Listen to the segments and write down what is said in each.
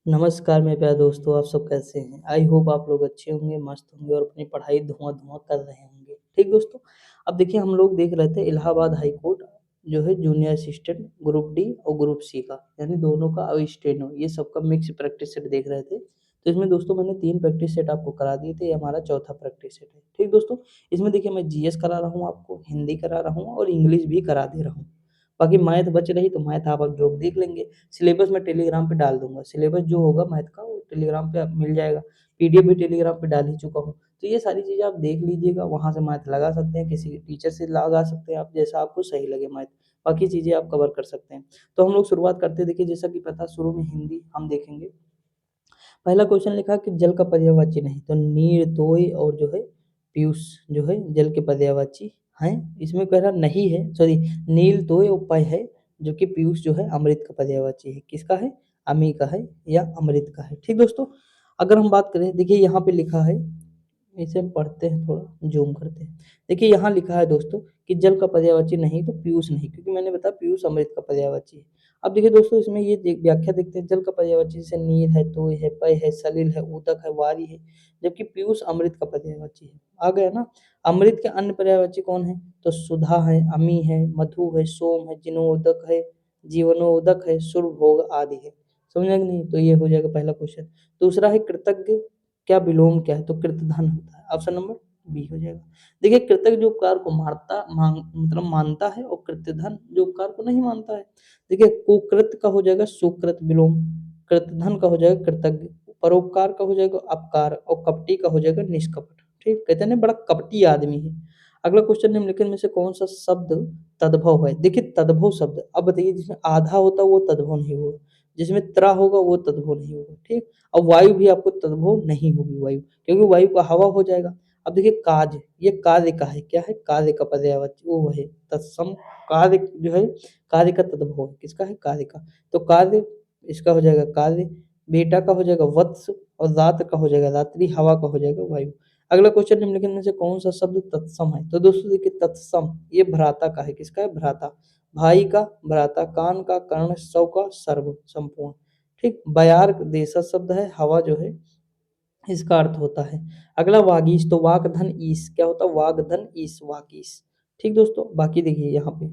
नमस्कार मेरे प्यारे दोस्तों, आप सब कैसे हैं? आई होप आप लोग अच्छे होंगे, मस्त होंगे और अपनी पढ़ाई धुआँ-धुआँ कर रहे होंगे। ठीक दोस्तों, अब देखिए हम लोग देख रहे थे इलाहाबाद हाई कोर्ट जो है जूनियर असिस्टेंट ग्रुप डी और ग्रुप सी का, यानी दोनों का और स्टेनो ये सबका मिक्स प्रैक्टिस सेट देख रहे थे। तो इसमें दोस्तों मैंने 3 प्रैक्टिस सेट आपको करा दिए थे, ये हमारा चौथा प्रैक्टिस सेट है। ठीक दोस्तों, इसमें देखिए मैं जीएस करा रहा हूँ आपको, हिंदी करा रहा हूँ और इंग्लिश भी करा दे रहा हूँ। बाकी मैथ बच रही तो मैथ आप अब लोग देख लेंगे। सिलेबस मैं टेलीग्राम पे डाल दूँगा। सिलेबस जो होगा मैथ का वो टेलीग्राम पे आप मिल जाएगा। पीडीएफ भी टेलीग्राम पे डाल ही चुका हूँ। तो ये सारी चीज़ें आप देख लीजिएगा, वहाँ से मैथ लगा सकते हैं, किसी टीचर से लगा सकते हैं आप, जैसा आपको सही लगे मैथ। बाकी चीज़ें आप कवर कर सकते हैं। तो हम लोग शुरुआत करते हैं, देखिए जैसा कि पता शुरू में हिंदी हम देखेंगे। पहला क्वेश्चन लिखा कि जल का पर्यायवाची नहीं, तो नीर, तोय और जो है पीयूष जो है जल के पर्यायवाची हैं। इसमें कह रहा नहीं है, सॉरी, नील, तोय और पय है, जो कि पीयूष जो है अमृत का पर्यायवाची है। किसका है? अमी का है या अमृत का है। ठीक दोस्तों, अगर हम बात करें, देखिए यहाँ पे लिखा है, इसे हम पढ़ते हैं, थोड़ा ज़ूम करते हैं। देखिए यहाँ लिखा है दोस्तों कि जल का पर्यायवाची नहीं तो पीयूष नहीं, क्योंकि मैंने बताया पीयूष अमृत का पर्यायवाची है। अब देखिए दोस्तों इसमें ये व्याख्या देखते हैं, जल का पर्यायवाची जैसे नीर है, तोय है, पय है, सलिल है, ऊतक है, वारी है, जबकि पीयूष अमृत का पर्यायवाची है। आ गया ना? अमृत के अन्य पर्यायवाची कौन है? तो सुधा है, अमी है, मधु है, सोम है, जिनोदक है, जीवनोदक है, सुरभोग आदि है। समझा कि नहीं? तो ये हो जाएगा पहला क्वेश्चन। दूसरा है कृतज्ञ क्या विलोम क्या है? तो कृतधन होता है। ऑप्शन नंबर बी हो जाएगा। देखिए कृतज्ञ जो उपकार को मतलब मानता है और कृत्यधन जो उपकार को नहीं मानता है। देखिए कुकृत का हो जाएगा सुकृत विलोम, कृतधन का हो जाएगा कृतज्ञ, परोपकार का हो जाएगा अपकार और कपटी का हो जाएगा निष्कपट। ठीक, कहते हैं ना बड़ा कपटी आदमी है। अगला क्वेश्चन निम्नलिखित में से कौन सा शब्द तद्भव है? देखिए तद्भव शब्द, अब बताइए जिसमें आधा होता है वो तद्भव नहीं होगा, जिसमें त्रा होगा वो तद्भव नहीं होगा। ठीक, और वायु भी आपको तद्भव नहीं होगी वायु, क्योंकि वायु का हवा हो जाएगा। अब देखिए काज, ये कार्य का है, क्या है? कार्य का पर्यायवाची वो है तत्सम। कार्य जो है कार्य का तद्भव है, किसका है? कार्य का। तो कार्य इसका हो जाएगा कार्य, बेटा का हो जाएगा वत्स और रात का हो जाएगा रात्रि, हवा का हो जाएगा वायु। अगला क्वेश्चन निम्नलिखित में से कौन सा शब्द तत्सम है? तो दोस्तों देखिए तत्सम ये भ्राता का है, किसका है? भ्राता। भाई का भ्राता, कान का कर्ण, सौ का सर्व, संपूर्ण। ठीक, बयार देशज शब्द है, हवा जो है इसका अर्थ होता है। अगला वागीश, तो वाक धन ईश क्या होता है? वाक धन ईश, वागीश। ठीक दोस्तों, बाकी देखिए यहाँ पे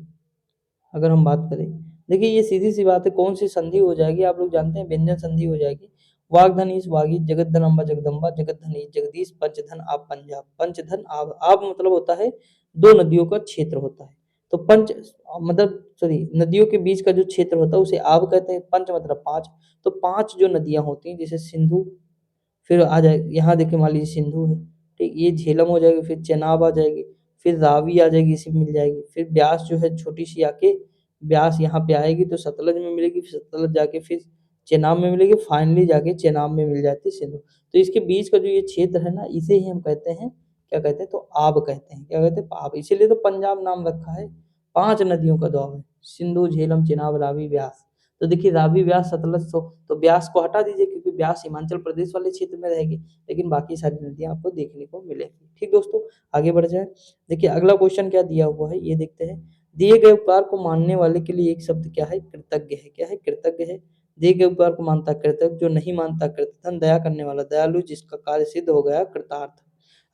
अगर हम बात करें, देखिए ये सीधी सी बात है, कौन सी संधि हो जाएगी? आप लोग जानते हैं व्यंजन संधि हो जाएगी। वाग्धन ईश वागीश, जगत धन अम्बा जगदम्बा, जगत धन ईश जगदीश, पंचधन आप पंजाब, पंचधन आब। आब मतलब होता है दो नदियों का क्षेत्र होता है। तो पंच मतलब सॉरी, नदियों के बीच का जो क्षेत्र होता है उसे आब कहते हैं। पंच मतलब पांच, तो पांच जो नदियां होती हैं जैसे सिंधु, फिर आ जाए यहाँ देखिए मान लीजिए सिंधु है, ठीक, ये झेलम हो जाएगी, फिर चेनाब आ जाएगी, फिर रावी आ जाएगी, इसी मिल जाएगी, फिर ब्यास जो है छोटी सी आके ब्यास यहाँ पे आएगी तो सतलज में मिलेगी, फिर सतलज जाके फिर चेनाब में मिलेगी, फाइनली जाके चेनाब में मिल जाती है सिंधु। तो इसके बीच का जो ये क्षेत्र है ना, इसे ही हम कहते हैं, क्या कहते हैं? तो आब कहते हैं। क्या कहते हैं? आब। इसीलिए तो पंजाब नाम रखा है, पांच नदियों का द्वार है, सिंधु, झेलम, चेनाब, रावी, ब्यास। तो देखिए रावी, ब्यास, सतलज, तो ब्यास को हटा दीजिए क्योंकि ब्यास हिमाचल प्रदेश वाले क्षेत्र में रहेगी, लेकिन बाकी सारी नदियाँ आपको देखने को मिलेगी। ठीक दोस्तों, आगे बढ़ जाए। देखिए अगला क्वेश्चन क्या दिया हुआ है ये देखते हैं। दिए गए उपकार को मानने वाले के लिए एक शब्द क्या है? कृतज्ञ है। क्या है? कृतज्ञ है। दिए गए उपकार को मानता कृतज्ञ, जो नहीं मानता कृतघ्न, दया करने वाला दयालु, जिसका कार्य सिद्ध हो गया कृतार्थ।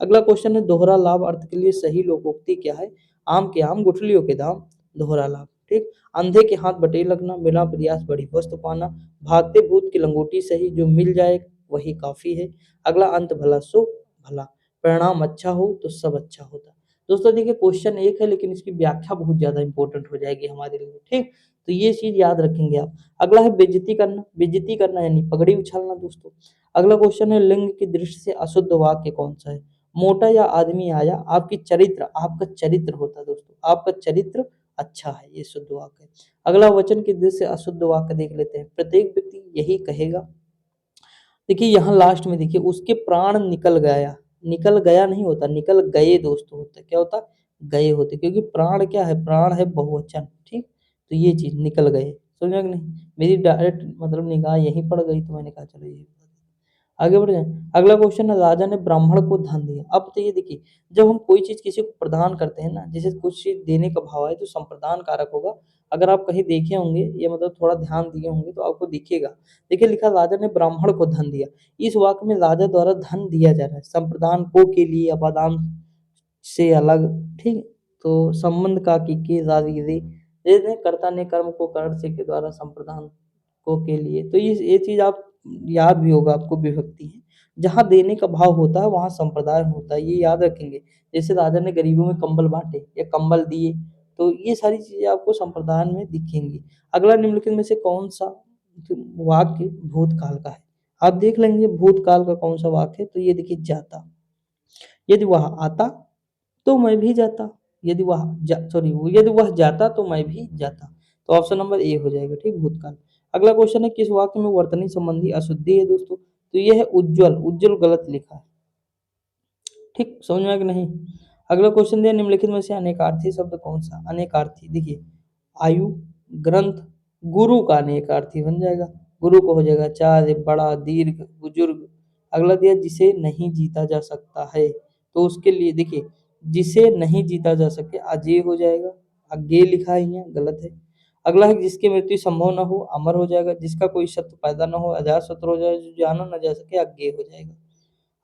अगला क्वेश्चन है दोहरा लाभ अर्थ के लिए सही लोकोक्ति क्या है? आम के आम गुठलियों के दाम, दोहरा लाभ। ठीक, अंधे के हाथ बटेर लगना, बिना प्रयास बड़ी वस्तु पाना, भागते भूत की लंगोटी सही, जो मिल जाए वही काफी है। अगला अंत भला सो भला, परिणाम अच्छा हो तो सब अच्छा होता। दोस्तों देखिए क्वेश्चन एक है लेकिन इसकी व्याख्या बहुत ज्यादा इंपॉर्टेंट हो जाएगी हमारे लिए। ठीक, तो ये चीज याद रखेंगे आप। अगला है बेइज्जती करना, बेइज्जती करना यानी पगड़ी उछालना दोस्तों। अगला क्वेश्चन है लिंग की दृष्टि से अशुद्ध वाक्य कौन सा है? मोटा या आदमी आया, आपकी चरित्र, आपका चरित्र होता है दोस्तों, आपका चरित्र अच्छा है, ये शुद्ध वाक्य है। अगला वचन की दृष्टि से अशुद्ध वाक्य देख लेते हैं। प्रत्येक व्यक्ति यही कहेगा। देखिए यहाँ लास्ट में देखिए उसके प्राण निकल गया, निकल गया नहीं होता, निकल गए दोस्तों होता है। क्या होता? गए होते, क्योंकि प्राण क्या है? प्राण है बहुवचन। ठीक, तो ये चीज निकल गए, समझा कि नहीं? मेरी डायरेक्ट मतलब निगाह यहीं पड़ गई तो मैंने कहा चलो ये आगे बढ़ जाए। अगला क्वेश्चन है राजा ने ब्राह्मण को धन दिया। अब तो ये देखिए जब हम कोई चीज किसी को प्रदान करते हैं ना, जैसे कुछ चीज देने का भाव है तो संप्रदान कारक होगा, अगर आप कहीं देखे होंगे या मतलब थोड़ा ध्यान दिए होंगे तो आपको दिखेगा। देखिए लिखा राजा ने ब्राह्मण को धन दिया। इस वाक्य में राजा द्वारा धन दिया जा रहा है, संप्रदान को के लिए अपादान से अलग, ठीक। तो संबंध का के राजगिरी, ये कर्ता ने कर्म को कर्ण से के द्वारा संप्रदान को के लिए, तो ये चीज आप याद भी होगा आपको, विभक्ति है। जहाँ देने का भाव होता है वहाँ संप्रदाय होता है, ये याद रखेंगे। जैसे राजा ने गरीबों में कंबल बांटे या कंबल दिए, तो ये सारी चीजें आपको संप्रदान में दिखेंगी। अगला निम्नलिखित में से कौन सा वाक्य भूतकाल का है? आप देख लेंगे भूतकाल का कौन सा वाक्य है, तो ये देखिए जाता। यदि वह आता तो मैं भी जाता, यदि वह सॉरी, यदि वह जाता तो मैं भी जाता। तो ऑप्शन नंबर ए हो जाएगा, ठीक, भूतकाल। अगला क्वेश्चन है किस वाक्य में वर्तनी संबंधी अशुद्धि है दोस्तों? तो ये है उज्जवल, उज्जवल गलत लिखा है, ठीक, समझ में आया कि नहीं? अगला क्वेश्चन दिया निम्नलिखित में से अनेकार्थी शब्द कौन सा? अनेकार्थी देखिए, आयु, ग्रंथ, गुरु का अनेकार्थी बन जाएगा। गुरु को हो जाएगा आचार्य, बड़ा, दीर्घ, बुजुर्ग। अगला दिया जिसे नहीं जीता जा सकता है, तो उसके लिए देखिए जिसे नहीं जीता जा सके अजेय हो जाएगा। अज्ञेय लिखा है यहाँ, गलत है। अगला है जिसकी मृत्यु संभव न हो, अमर हो जाएगा। जिसका कोई शत्रु पैदा न हो, अजात शत्रु हो जाएगा। जो जाना न जा सके, अज्ञेय हो जाएगा।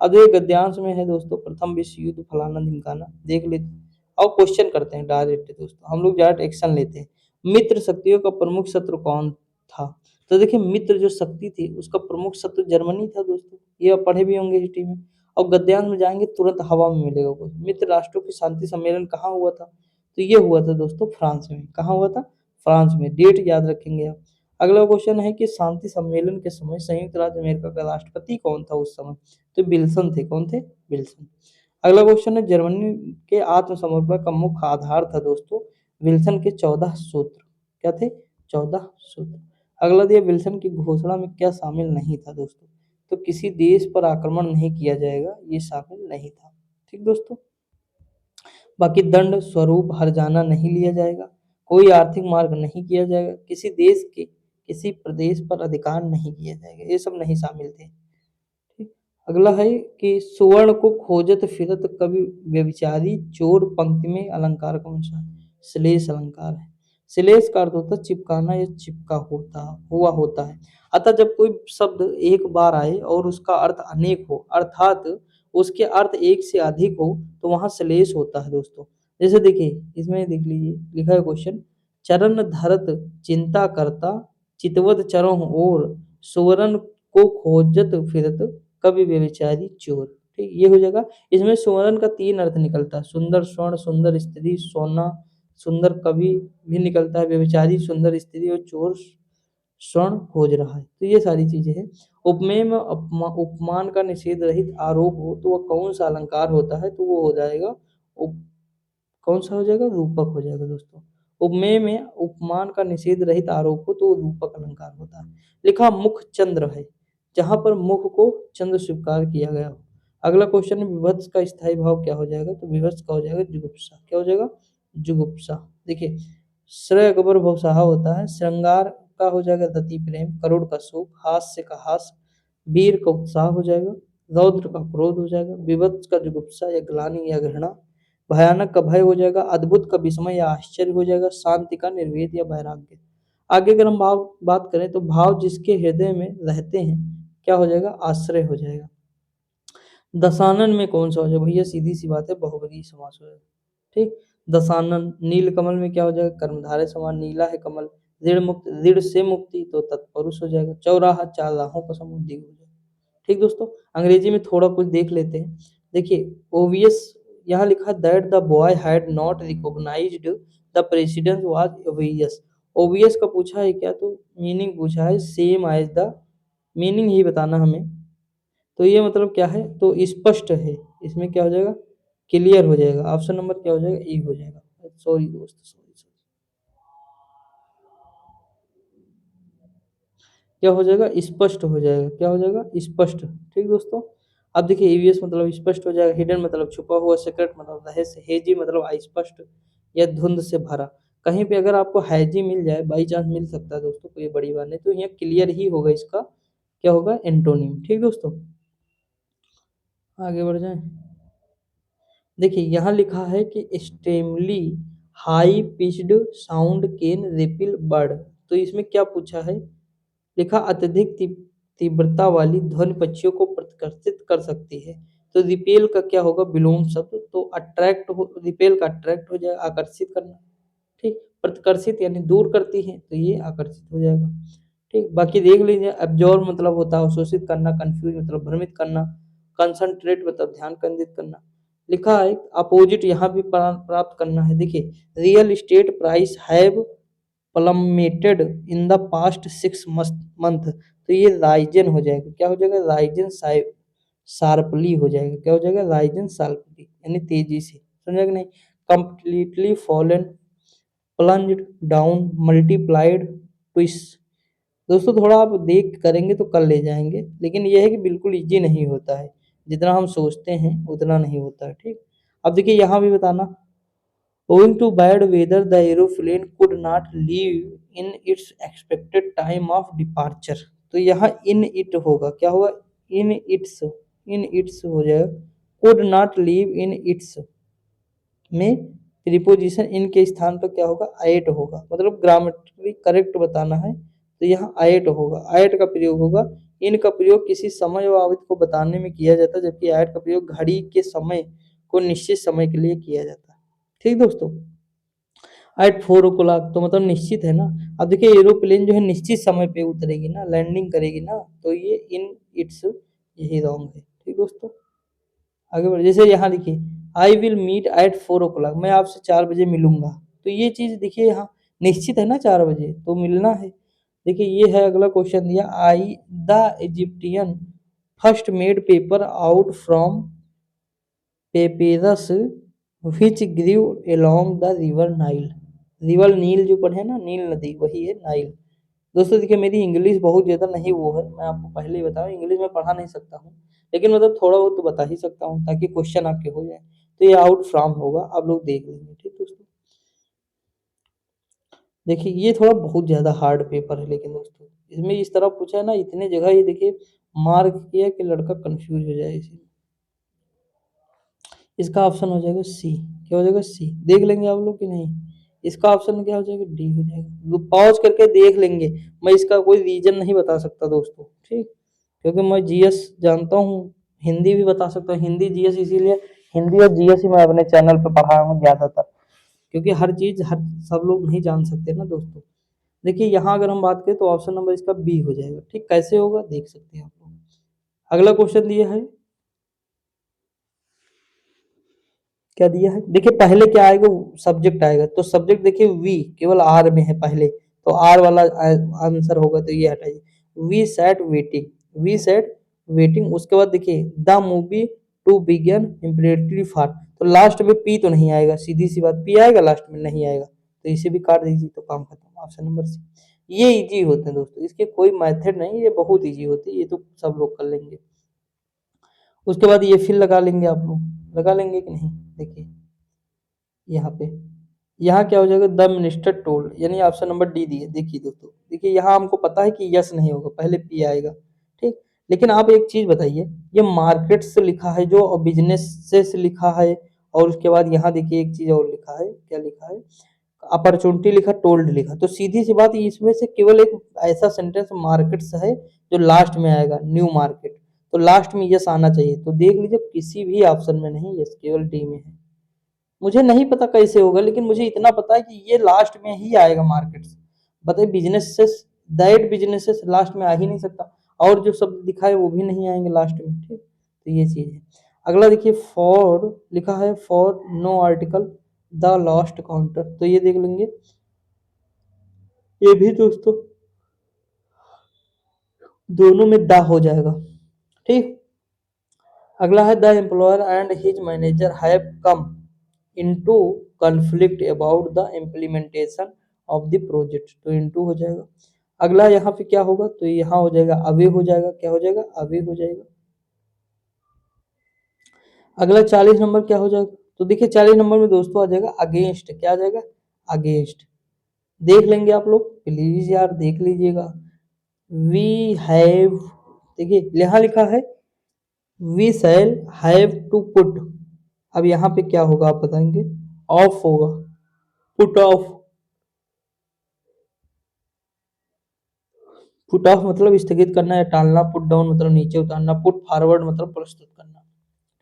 अब ये गद्यांश में है दोस्तों, प्रथम विश्व युद्ध फलाना ढिमकाना, देख लेते हैं। और क्वेश्चन करते हैं डायरेक्ट दोस्तों, हम लोग डायरेक्ट एक्शन लेते हैं। मित्र शक्तियों का प्रमुख शत्रु कौन था? तो देखिए मित्र जो शक्ति थी उसका प्रमुख शत्रु जर्मनी था दोस्तों, ये आप पढ़े भी होंगे हिस्ट्री में। और गद्यांश में जाएंगे तुरंत हवा में मिलेगा कुछ। मित्र राष्ट्रों की शांति सम्मेलन कहाँ हुआ था? तो ये हुआ था दोस्तों फ्रांस में। कहाँ हुआ था? फ्रांस में। डेट याद रखेंगे आप। अगला क्वेश्चन है कि शांति सम्मेलन के समय संयुक्त राज्य अमेरिका का राष्ट्रपति कौन था उस समय? तो विल्सन थे। कौन थे? विल्सन। अगला क्वेश्चन है जर्मनी के आत्मसमर्पण का मुख्य आधार था दोस्तों विल्सन के 14 सूत्र। क्या थे? 14 सूत्र। अगला दिया विल्सन की घोषणा में क्या शामिल नहीं था दोस्तों? तो किसी देश पर आक्रमण नहीं किया जाएगा, ये शामिल नहीं था, ठीक दोस्तों। बाकी दंड स्वरूप हर्जाना नहीं लिया जाएगा, कोई आर्थिक मार्ग नहीं किया जाएगा, किसी देश के किसी प्रदेश पर अधिकार नहीं किया जाएगा, ये सब नहीं शामिल थे, ठीक। अगला है कि सुवर्ण को खोजत फिरत कवि व्यभिचारी चोर पंक्ति में अलंकार कौन सा है? श्लेष अलंकार है। श्लेष का अर्थ होता है चिपकाना या चिपका होता है। अतः जब कोई शब्द एक बार आए और उसका अर्थ अनेक हो, अर्थात उसके अर्थ एक से अधिक हो, तो वहां श्लेष होता है दोस्तों। जैसे देखिए इसमें देख लीजिए, लिखा है क्वेश्चन, चरण धरत चिंता करता चितवत चरों और सुवर्ण को खोजत फिरत कवि व्यभिचारी चोर, ठीक, ये हो जाएगा। इसमें सुवर्ण का 3 अर्थ निकलता है, सुंदर स्वर्ण, सुंदर स्त्री, सोना, सुंदर कवि भी निकलता है, व्यभिचारी सुंदर स्त्री और चोर स्वर्ण खोज रहा है, तो ये सारी चीजें हैं। उपमेय में उपमान का निषेध रहित आरोप हो तो वह कौन सा अलंकार होता है? तो वो हो जाएगा कौन सा हो जाएगा? रूपक हो जाएगा दोस्तों। उपमेय में उपमान का निषेध रहित आरोप हो तो वो रूपक अलंकार होता है। लिखा मुख चंद्र है, जहां पर मुख को चंद्र स्वीकार किया गया हो। अगला क्वेश्चन है विभत्स का स्थायी भाव क्या हो जाएगा? तो विभत्स का हो जाएगा जुगुप्सा। क्या हो जाएगा? जुगुप्सा। देखिए श्रेय अकबर भवसाहा होता है, श्रृंगार का हो जाएगा रति प्रेम, करुण का शोक, हास्य का हास्य, वीर का उत्साह हो जाएगा, रौद्र का क्रोध हो जाएगा, विभत्स का जुगुप्सा या ग्लानि या घृणा, भयानक का भय हो जाएगा, अद्भुत का विस्मय या आश्चर्य हो जाएगा, शांति का निर्वेद या वैराग्य। आगे अगर हम भाव बात करें तो भाव जिसके हृदय में रहते हैं क्या हो जाएगा? आश्रय हो जाएगा। दशानन में कौन सा हो जाएगा? भैया सीधी सी बात है, बहुब्रीहि समास हो जाएगा, ठीक। दशानन। नील कमल में क्या हो जाएगा? कर्मधारय समान, नीला है कमल। ऋण मुक्त, ऋण से मुक्ति तो तत्पुरुष हो जाएगा। चौराहा, चार राहों का समूह, दीर्घ हो जाएगा, ठीक दोस्तों। अंग्रेजी में थोड़ा कुछ देख लेते हैं। देखिए ओवियस, यहाँ लिखा that the boy had not recognised the president was obvious. Obvious का पूछा है क्या? तो मीनिंग पूछा है सेम एज द, मीनिंग ही बताना हमें। तो ये मतलब क्या है? तो स्पष्ट है, इसमें क्या हो जाएगा? क्लियर हो जाएगा। ऑप्शन नंबर क्या हो जाएगा? ई हो जाएगा। सॉरी दोस्त, सॉरी सॉरी, क्या हो जाएगा? स्पष्ट हो जाएगा। क्या हो जाएगा? स्पष्ट, ठीक दोस्तों। अब देखिए ईवीएस मतलब स्पष्ट हो जाएगा, हिडन मतलब छुपा हुआ, सीक्रेट मतलब रहस्य, हेजी मतलब अस्पष्ट या धुंध से भरा। कहीं पे अगर आपको हैजी मिल जाए, बाई चांस मिल सकता है दोस्तों, कोई बड़ी बात नहीं, तो यहाँ क्लियर ही होगा इसका क्या होगा? एंटोनिम, ठीक दोस्तों। आगे बढ़ जाए। देखिए यहाँ लिखा है कि extremely high pitched sound can repel bird. तो इसमें क्या पूछा है, लिखा अत्यधिक तीव्रता वाली ध्वनि पक्षियों को प्रतिकर्षित कर सकती है। तो रिपेल का क्या होगा, विलोम शब्द, तो अट्रैक्ट हो, रिपेल का अट्रैक्ट हो जाएगा, आकर्षित करना। ठीक, प्रतिकर्षित यानी दूर करती है, तो ये आकर्षित हो जाएगा। ठीक, बाकी देख लीजिए, एब्जॉर्ब मतलब होता है अवशोषित करना, कंफ्यूज मतलब भ्रमित करना, कंसंट्रेट मतलब ध्यान केंद्रित करना। लिखा है अपोजिट यहाँ भी प्राप्त करना है। देखिए, real estate price have plummeted in the past 6 month. तो ये राइजन हो जाएगा, क्या हो जाएगा, राइजन शार्पली हो जाएगा, क्या हो जाएगा, राइजन शार्पली यानी तेजी से, समझा कि नहीं। Completely fallen, plunged down, multiplied, twist. दोस्तों थोड़ा आप देख करेंगे तो कर ले जाएंगे, लेकिन यह है कि बिल्कुल इजी नहीं होता है, जितना हम सोचते हैं उतना नहीं होता है। ठीक, अब देखिए यहाँ भी बताना, owing to bad weather the aeroplane could not leave in its expected time of departure। तो यहाँ इन इट होगा, क्या होगा, इन इट्स हो जाएगा, could not leave in its में प्रीपोजिशन इन के स्थान पर क्या होगा, आयट होगा, मतलब ग्रामेटिकली करेक्ट बताना है, तो यहाँ आयट होगा, आयट का प्रयोग होगा। इन का प्रयोग किसी समय व अवधि को बताने में किया जाता है, जबकि आयट का प्रयोग घड़ी के समय को निश्चित समय के लिए किया जाता है। ठीक दोस्तों, एट 4 o'clock तो मतलब निश्चित है ना। अब देखिए एरोप्लेन जो है निश्चित समय पे उतरेगी ना, लैंडिंग करेगी ना, तो ये इन इट्स यही रॉन्ग है। ठीक दोस्तों, आगे बढ़े, जैसे यहाँ देखिए, I will meet at 4 o'clock, मैं आपसे 4 बजे मिलूंगा। तो ये चीज देखिए यहाँ निश्चित है ना, 4 बजे तो मिलना है। देखिए ये है अगला क्वेश्चन दिया, I the Egyptian first made paper out from papyrus which grew along the river Nile. River Nile जो पढ़े ना, नील नदी, वही है नाइल। दोस्तों देखिए मेरी इंग्लिश बहुत ज़्यादा नहीं वो है, मैं आपको पहले ही बताऊँ, इंग्लिश में पढ़ा नहीं सकता हूँ, लेकिन मतलब थोड़ा बहुत तो बता ही सकता हूँ ताकि क्वेश्चन आपके हो जाए। तो ये आउट फ्रॉम होगा, आप लोग देख लेंगे। ठीक दोस्तों, देखिए ये थोड़ा बहुत ज़्यादा हार्ड पेपर है, लेकिन दोस्तों इसमें इस तरह पूछा है ना, इतने जगह ये देखिए मार्क किया कि लड़का कंफ्यूज हो जाए इसी। इसका ऑप्शन हो जाएगा सी, क्या हो जाएगा, सी। देख लेंगे आप लोग कि नहीं, इसका ऑप्शन क्या हो जाएगा, डी हो जाएगा। पॉज करके देख लेंगे, मैं इसका कोई रीजन नहीं बता सकता दोस्तों। ठीक, क्योंकि मैं जीएस जानता हूँ, हिंदी भी बता सकता हूँ, हिंदी जीएस, इसीलिए हिंदी और जीएस ही मैं अपने चैनल पे पढ़ा हूँ ज़्यादातर, क्योंकि हर चीज़ हर सब लोग नहीं जान सकते ना दोस्तों। देखिए यहाँ अगर हम बात करें तो ऑप्शन नंबर इसका बी हो जाएगा। ठीक, कैसे होगा देख सकते हैं आप लोग। अगला क्वेश्चन दिया है, क्या दिया है, देखिए पहले क्या आएगा, सब्जेक्ट आएगा, तो सब्जेक्ट देखिए वी केवल आर में है पहले, तो आर वाला आंसर होगा, तो ये हटाइए। We set waiting, we set waiting, उसके बाद देखिए the movie to begin immediately for, तो लास्ट में पी तो नहीं आएगा, सीधी सी बात, पी आएगा लास्ट में, नहीं आएगा, तो इसे भी काट दीजिए, तो काम खत्म, ऑप्शन नंबर सी। ये इजी होते हैं दोस्तों, इसके कोई मेथड नहीं, ये बहुत इजी होती है, ये तो सब लोग कर लेंगे। उसके बाद ये फिर लगा लेंगे, आप लोग लगा लेंगे कि नहीं, देखिए यहाँ पे, यहाँ क्या हो जाएगा, द मिनिस्टर टोल्ड, यानी ऑप्शन नंबर डी दिए। देखिए दोस्तों, देखिए यहाँ हमको पता है कि यस नहीं होगा, पहले पी आएगा। ठीक, लेकिन आप एक चीज बताइए, ये मार्केट से लिखा है जो, और बिजनेस से लिखा है, और उसके बाद यहाँ देखिए एक चीज और लिखा है, क्या लिखा है, अपॉर्चुनिटी लिखा, टोल्ड लिखा, तो सीधी सी बात इसमें से केवल एक ऐसा सेंटेंस मार्केट्स है जो लास्ट में आएगा, न्यू मार्केट, तो लास्ट में यस आना चाहिए, तो देख लीजिए किसी भी ऑप्शन में नहीं यस, केवल डी में है। मुझे नहीं पता कैसे होगा, लेकिन मुझे इतना पता है कि ये लास्ट में ही आएगा मार्केट्स। बताइए बिजनेसेस, दैट बिजनेसेस लास्ट में आ ही नहीं सकता, और जो शब्द दिखा है वो भी नहीं आएंगे लास्ट में। ठीक, तो ये चीज है। अगला देखिए, फॉर लिखा है, for no article the last counter, तो ये देख लेंगे, ये भी दोस्तों दोनों में द हो जाएगा। ठीक, अगला है, the employer and his manager have come into conflict about the implementation of the project, तो इनटू हो जाएगा। अगला यहाँ पे क्या होगा, तो यहाँ हो जाएगा अवे हो जाएगा, क्या हो जाएगा, अवे हो जाएगा। अगला 40 नंबर क्या हो जाएगा, तो देखिए 40 नंबर में दोस्तों आ जाएगा अगेंस्ट, क्या आ जाएगा, अगेंस्ट। देख लेंगे आप लोग, प्लीज यार देख लीजिएगा। वी हैव, देखिए यहाँ लिखा है we shall have to put, अब यहाँ पे क्या होगा आप बताएंगे, ऑफ होगा, पुट ऑफ, पुट ऑफ मतलब स्थगित करना या टालना, पुट डाउन मतलब नीचे उतारना, पुट फॉरवर्ड मतलब प्रस्तुत करना।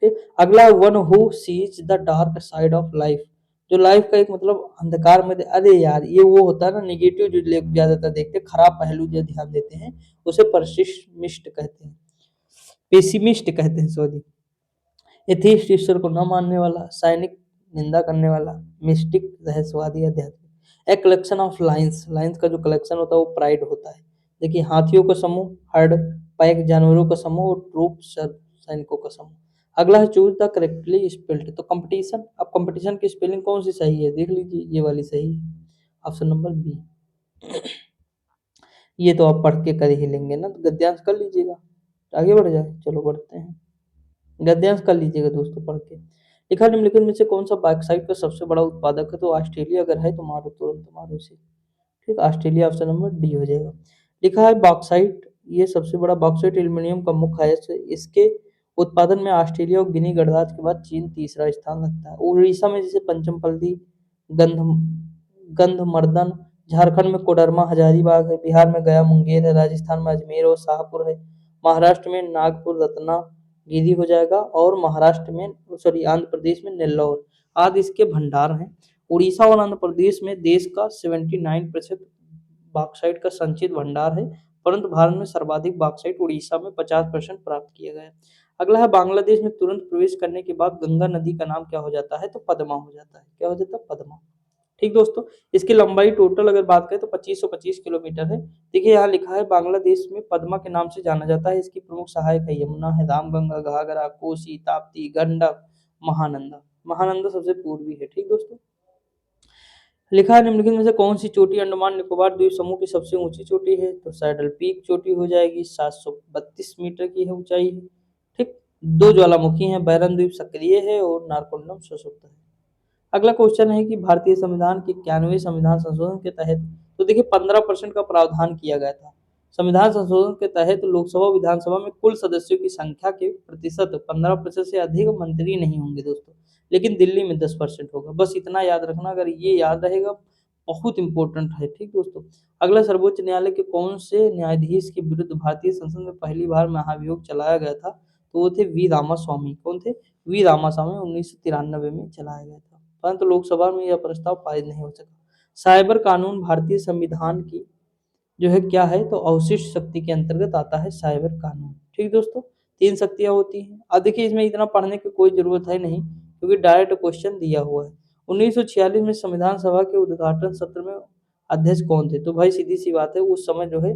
ठीक, अगला one who seize the dark side of life, जो लाइफ का एक मतलब अंधकार में अरे यार ये वो होता है ना निगेटिव जो ज्यादातर देखते हैं, खराब पहलू जो ध्यान देते हैं उसे परसिमिस्ट कहते हैं, पेसिमिस्ट कहते हैं सॉरी। एथीस्ट ईश्वर को न मानने वाला, साइनिक निंदा करने वाला, मिस्टिक रहस्यवादी अध्यात्म। A collection of lines, lines का जो कलेक्शन होता है वो प्राइड होता है। देखिए हाथियों का समूह हर्ड, पैक जानवरों का समूह और ट्रूप सैनिकों का समूह। अगला है चूज द करेक्टली स्पेल्ड, तो कंपटीशन, अब कंपटीशन की स्पेलिंग कौन सी सही है देख लीजिए, ये वाली सही है, ऑप्शन नंबर बी। ये तो आप पढ़ के कर ही लेंगे ना, तो गद्यांश कर लीजिएगा, आगे बढ़ जाए, चलो बढ़ते हैं। गद्यांश कर लीजिएगा दोस्तों पढ़ के। लिखा निम्नलिखित में से कौन सा बॉक्साइट का सबसे बड़ा उत्पादक है, तो ऑस्ट्रेलिया अगर है तो मारो तुरंत मारो इसे। ठीक, ऑस्ट्रेलिया ऑप्शन नंबर डी हो जाएगा। लिखा है बॉक्साइट, ये सबसे बड़ा बॉक्साइट एल्यूमिनियम का मुख्य है, इसके उत्पादन में ऑस्ट्रेलिया और गिनी गणराज्य के बाद चीन तीसरा स्थान रखता है। उड़ीसा में जैसे पंचमपल्ली, गंध गंधमर्दन, झारखंड में कोडरमा हजारीबाग है, बिहार में गया मुंगेर है, राजस्थान में अजमेर और शाहपुर है, महाराष्ट्र में नागपुर रत्नागिरी हो जाएगा, और महाराष्ट्र में सॉरी आंध्र प्रदेश में नेल्लौर आदि इसके भंडार हैं। उड़ीसा और आंध्र प्रदेश में देश का 79% बॉक्साइट का संचित भंडार है, परंतु भारत में सर्वाधिक बॉक्साइट उड़ीसा में 50% प्राप्त किया गया है। अगला है बांग्लादेश में तुरंत प्रवेश करने के बाद गंगा नदी का नाम क्या हो जाता है, तो पद्मा हो जाता है, क्या हो जाता है, पद्मा। ठीक दोस्तों, इसकी लंबाई टोटल अगर बात करें तो 2525 किलोमीटर है। देखिए यहाँ लिखा है बांग्लादेश में पद्मा के नाम से जाना जाता है, इसकी प्रमुख सहायक है यमुना है, रामगंगा, घाघरा, कोसी, ताप्ती, गंडक, महानंदा। महानंदा सबसे पूर्वी है। ठीक दोस्तों, लिखा है निम्नलिखित में से कौन सी चोटी अंडमान निकोबार द्वीप समूह की सबसे ऊंची चोटी है, तो सैडल पीक चोटी हो जाएगी, 732 मीटर की है ऊंचाई है। ठीक, दो ज्वालामुखी हैं, बैरन द्वीप सक्रिय है और नारकोंडम सुषुप्त है। अगला क्वेश्चन है कि भारतीय संविधान के 91वें संविधान संशोधन के तहत, तो देखिए 15% का प्रावधान किया गया था। संविधान संशोधन के तहत लोकसभा विधानसभा में कुल सदस्यों की संख्या के प्रतिशत 15% से अधिक मंत्री नहीं होंगे दोस्तों, लेकिन दिल्ली में 10% होगा। बस इतना याद रखना, अगर ये याद रहेगा बहुत इंपॉर्टेंट है। ठीक दोस्तों, अगला सर्वोच्च न्यायालय के कौन से न्यायाधीश के विरुद्ध भारतीय संसद में पहली बार महाभियोग चलाया गया था, तो वो थे वी रामास्वामी। कौन थे, वी रामास्वामी, 1993 में चलाया गया था, परंतु लोकसभा में यह प्रस्ताव पारित नहीं हो सका। साइबर कानून भारतीय संविधान की जो है क्या है, तो अवशिष्ट शक्ति के अंतर्गत आता है साइबर कानून। ठीक दोस्तों, तीन शक्तियां होती हैं। अब देखिए इसमें इतना पढ़ने की कोई जरूरत है नहीं, क्योंकि डायरेक्ट क्वेश्चन दिया हुआ है। 1946 में संविधान सभा के उद्घाटन सत्र में अध्यक्ष कौन थे, तो भाई सीधी सी बात है उस समय जो है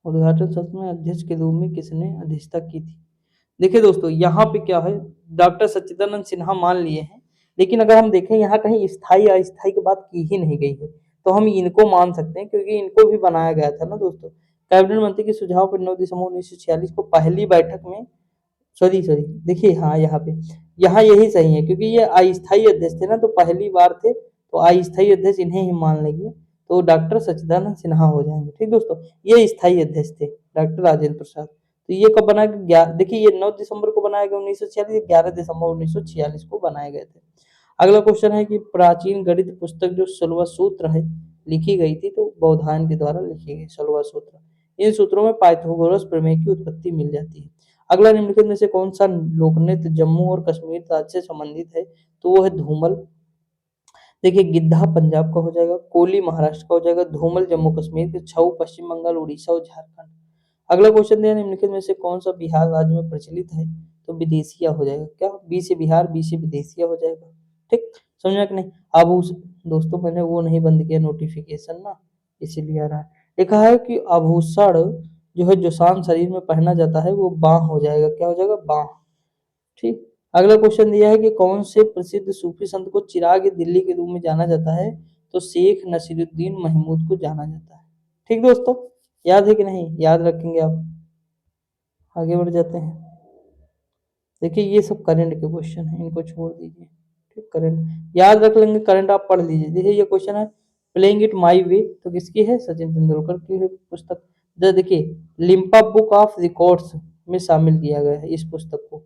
उद्घाटन सत्र में अध्यक्ष के रूप में किसने अध्यक्षता की थी। देखिए दोस्तों यहाँ पे क्या है, डॉक्टर सच्चिदानंद सिन्हा मान लिए हैं, लेकिन अगर हम देखें यहाँ कहीं स्थायी अस्थायी की बात की ही नहीं गई है, तो हम इनको मान सकते हैं क्योंकि इनको भी बनाया गया था ना दोस्तों। कैबिनेट मंत्री के सुझाव पर 9 दिसंबर 1946 को पहली बैठक में, सॉरी सॉरी, देखिए हाँ यहाँ पे, यहाँ यही सही है क्योंकि ये अस्थायी अध्यक्ष थे ना, तो पहली बार थे, तो अस्थायी अध्यक्ष इन्हें ही मान लेंगे, तो डॉक्टर सच्चिदानंद सिन्हा हो जाएंगे। ठीक दोस्तों, ये स्थायी अध्यक्ष थे डॉक्टर राजेंद्र प्रसाद। तो ये कब बनाया गया, देखिए ये 9 दिसंबर को बनाया गया 1946, 11 दिसंबर 1946 को बनाए गए थे। अगला क्वेश्चन है कि प्राचीन गणित पुस्तक जो सलवा सूत्र है लिखी गई थी, तो बौधायन के द्वारा लिखी गई सलवा सूत्र। इन सूत्रों में पाइथागोरस प्रमेय की उत्पत्ति मिल जाती है। अगला निम्नलिखित में से कौन सा लोकनृत्य जम्मू और कश्मीर राज्य से संबंधित है, तो वो है धूमल। देखिए गिद्धा पंजाब का हो जाएगा, कोली महाराष्ट्र का हो जाएगा, धूमल जम्मू कश्मीर के, छऊ पश्चिम बंगाल, उड़ीसा और झारखंड। अगला क्वेश्चन दिया निम्नलिखित में से कौन सा बिहार राज्य में प्रचलित है, तो विदेशिया हो जाएगा, क्या बी से बिहार, बी से विदेशिया हो जाएगा। ठीक, समझ में कि नहीं। आभूषण, दोस्तों मैंने वो नहीं बंद किया नोटिफिकेशन ना, इसीलिए आ रहा है। लिखा है कि आभूषण जो है जो शान शरीर में पहना जाता है वो बाह हो जाएगा, क्या हो जाएगा, बाह। ठीक, अगला क्वेश्चन दिया है कि कौन से प्रसिद्ध सूफी संत को चिराग दिल्ली के रूप में जाना जाता है, तो शेख नसीरुद्दीन महमूद को जाना जाता है। ठीक दोस्तों, याद है कि नहीं, याद रखेंगे आप, आगे बढ़ जाते हैं। देखिए ये सब करंट के क्वेश्चन है, इनको छोड़ दीजिए। ठीक, करंट याद रख लेंगे, करंट आप पढ़ लीजिए। देखिए ये क्वेश्चन है, प्लेइंग इट माई वे, तो किसकी है, सचिन तेंदुलकर की है पुस्तक। देखिए लिम्पा बुक ऑफ रिकॉर्ड्स में शामिल किया गया है इस पुस्तक को।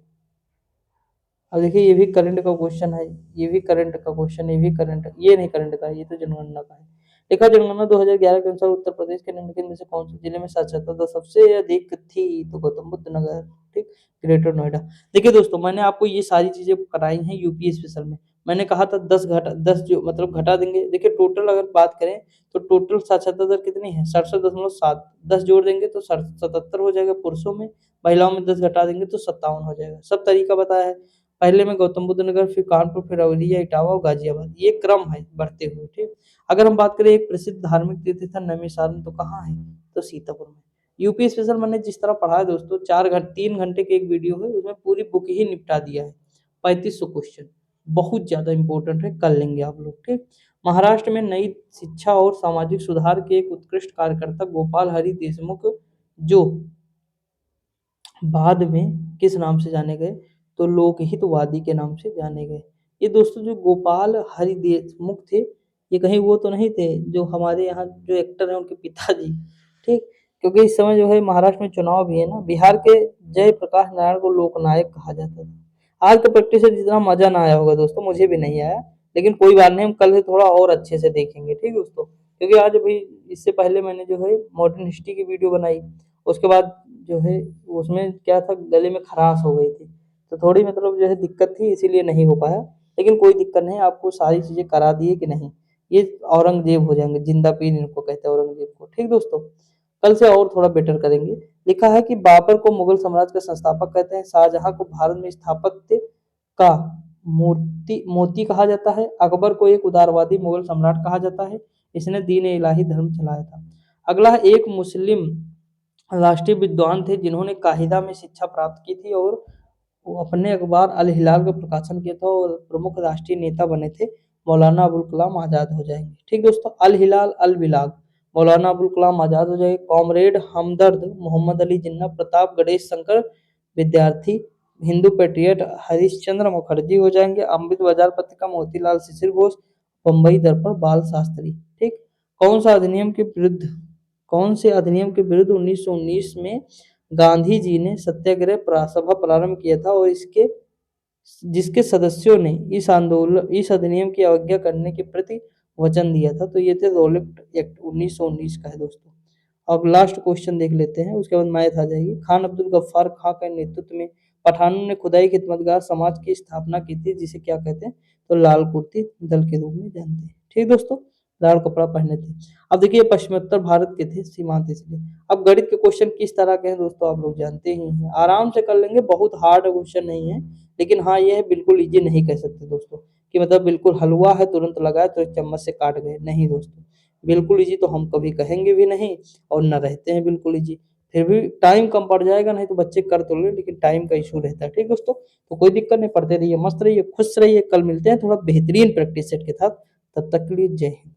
अब देखिए ये भी करंट का क्वेश्चन है, ये भी करंट का क्वेश्चन, ये भी करंट, ये नहीं करंट का है, ये तो जनगणना का है। लेखा जनगणना 2011 के अनुसार उत्तर प्रदेश के निम्नलिखित में से कौन से जिले में साक्षरता दर सबसे अधिक थी? तो गौतम बुद्ध नगर, ठीक, ग्रेटर नोएडा। देखिए दोस्तों, मैंने आपको ये सारी चीजें कराई हैं यूपी स्पेशल में। मैंने कहा था 10 जो मतलब घटा देंगे। देखिए टोटल अगर बात करें तो टोटल साक्षरता दर कितनी है? 67.7। 10 जोड़ देंगे तो 77 हो जाएगा पुरुषों में, महिलाओं में 10 घटा देंगे तो 57 हो जाएगा। सब तरीका बताया है। पहले में गौतम बुद्ध नगर, फिर कानपुर, फिर अवलिया, इटावा और गाजियाबाद, ये क्रम है बढ़ते हुए, ठीक। अगर हम बात करें एक प्रसिद्ध धार्मिक तीर्थ स्थान नैमिषारण्य, तो कहाँ है? तो सीतापुर में। यूपी स्पेशल मैंने जिस तरह पढ़ा है दोस्तों, 3 घंटे की एक वीडियो है, उसमें पूरी बुक ही निपटा दिया है। 3500 क्वेश्चन, बहुत ज्यादा इंपॉर्टेंट है, कर लेंगे आप लोग, ठीक। महाराष्ट्र में नई शिक्षा और सामाजिक सुधार के एक उत्कृष्ट कार्यकर्ता गोपाल हरि देशमुख, जो बाद में किस नाम से जाने गए? तो लोकहितवादी के नाम से जाने गए। ये दोस्तों जो गोपाल हरि देशमुख थे, ये कहीं वो तो नहीं थे जो हमारे यहाँ जो एक्टर हैं उनके पिताजी, ठीक। क्योंकि इस समय जो है महाराष्ट्र में चुनाव भी है ना। बिहार के जयप्रकाश नारायण को लोकनायक कहा जाता था। आज के प्रैक्टिस से जितना मजा ना आया होगा दोस्तों, मुझे भी नहीं आया, लेकिन कोई बात नहीं, हम कल से थोड़ा और अच्छे से देखेंगे, ठीक है दोस्तों। क्योंकि आज अभी इससे पहले मैंने जो है मॉडर्न हिस्ट्री की वीडियो बनाई, उसके बाद जो है उसमें क्या था, गले में खराश हो गई थी, तो थोड़ी मतलब जो है दिक्कत थी, इसीलिए नहीं हो पाया। लेकिन कोई दिक्कत नहीं, आपको सारी चीजें करा दिए कि नहीं। ये औरंगजेब हो जाएंगे, जिंदा पीर इनको कहते हैं औरंगजेब को, ठीक दोस्तों। कल से और थोड़ा बेटर करेंगे। लिखा है कि बाबर को मुगल साम्राज्य का संस्थापक कहते हैं, शाहजहां को भारत में स्थापत्य का मूर्ति मोती कहा जाता है, अकबर को एक उदारवादी मुगल सम्राट कहा जाता है, इसने दीन इलाही धर्म चलाया था। अगला है, एक मुस्लिम राष्ट्रीय विद्वान थे जिन्होंने काहिदा में शिक्षा प्राप्त की थी और वो अपने अखबार अल हिलाल का प्रकाशन किया था और प्रमुख राष्ट्रीय नेता बने थे। मौलाना अबुल कलाम आजाद हो जाएंगे, ठीक दोस्तों। अल हिलाल अल बिलाग, मौलाना अबुल कलाम आजाद हो जाएंगे। कॉमरेड हमदर्द मोहम्मद अली जिन्ना, प्रताप गणेश शंकर विद्यार्थी, हिंदू पेट्रियट हरीशचंद्र मुखर्जी हो जाएंगे। अमृत बाजार पत्रिका मोतीलाल शिशिर घोष, बम्बई दर्पण बाल शास्त्री, ठीक। कौन सा अधिनियम के विरुद्ध कौन से अधिनियम के विरुद्ध 1919 में गांधी जी ने सत्याग्रह सभा प्रारंभ किया था और इसके जिसके सदस्यों ने इस अधिनियम की अवज्ञा करने के प्रति वचन दिया था? तो ये थे रॉलेट एक्ट 1919 का है दोस्तों। अब लास्ट क्वेश्चन देख लेते हैं, उसके बाद मैथ आ जाएगी। खान अब्दुल गफ्फार खां के नेतृत्व में पठानों ने खुदाई खिदमतगार समाज की स्थापना की थी, जिसे क्या कहते हैं? तो लाल कुर्ती दल के रूप में जानते हैं, ठीक दोस्तों। लाल कपड़ा पहने थे। अब देखिए पश्चिमोत्तर भारत के थे सीमांत, इसलिए। अब गणित के क्वेश्चन किस तरह के हैं दोस्तों, आप लोग जानते ही हैं, आराम से कर लेंगे, बहुत हार्ड क्वेश्चन नहीं है। लेकिन हाँ, ये है बिल्कुल इजी नहीं कह सकते दोस्तों, कि मतलब बिल्कुल हलवा है, तुरंत लगाए तो एक चम्मच से काट गए, नहीं दोस्तों। बिल्कुल इजी तो हम कभी कहेंगे भी नहीं, और ना रहते हैं बिल्कुल इजी। फिर भी टाइम कम पड़ जाएगा, नहीं तो बच्चे कर तो ले, लेकिन टाइम का इशू रहता है, ठीक दोस्तों। तो कोई दिक्कत नहीं, पढ़ते रहिए, मस्त रहिए, खुश रहिए। कल मिलते हैं थोड़ा बेहतरीन प्रैक्टिस सेट के साथ। तब तक के लिए जय हिंद।